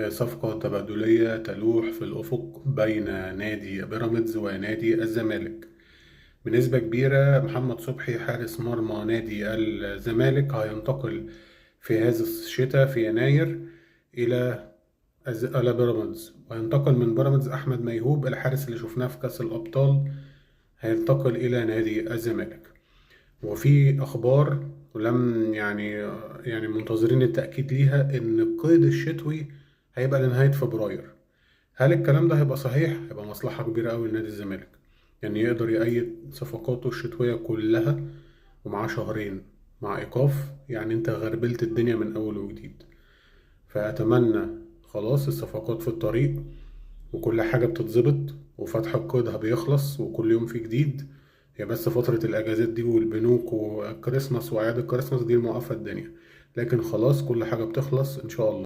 صفقة تبادلية تلوح في الأفق بين نادي بيراميدز ونادي الزمالك. بنسبة كبيرة محمد صبحي حارس مرمى نادي الزمالك هينتقل في هذا الشتاء في يناير إلى إلى بيراميدز، وينتقل من بيراميدز أحمد ميهوب الحارس اللي شفناه في كأس الأبطال هينتقل إلى نادي الزمالك. وفي أخبار ولم يعني منتظرين التأكيد ليها إن القيد الشتوي هيبقى لنهاية فبراير. هل الكلام ده هيبقى صحيح؟ هيبقى مصلحة كبيرة أوي لنادي الزمالك، يعني يقدر يأيد صفقاته الشتوية كلها ومعاه شهرين مع إيقاف. يعني أنت غربلت الدنيا من أول وجديد. فأتمنى خلاص الصفقات في الطريق وكل حاجة بتتظبط وفتح القيد بيخلص وكل يوم في جديد. هي بس فترة الأجازات دي والبنوك والكريسماس وأعياد الكريسماس دي الموقفة الدنيا، لكن خلاص كل حاجة بتخلص إن شاء الله.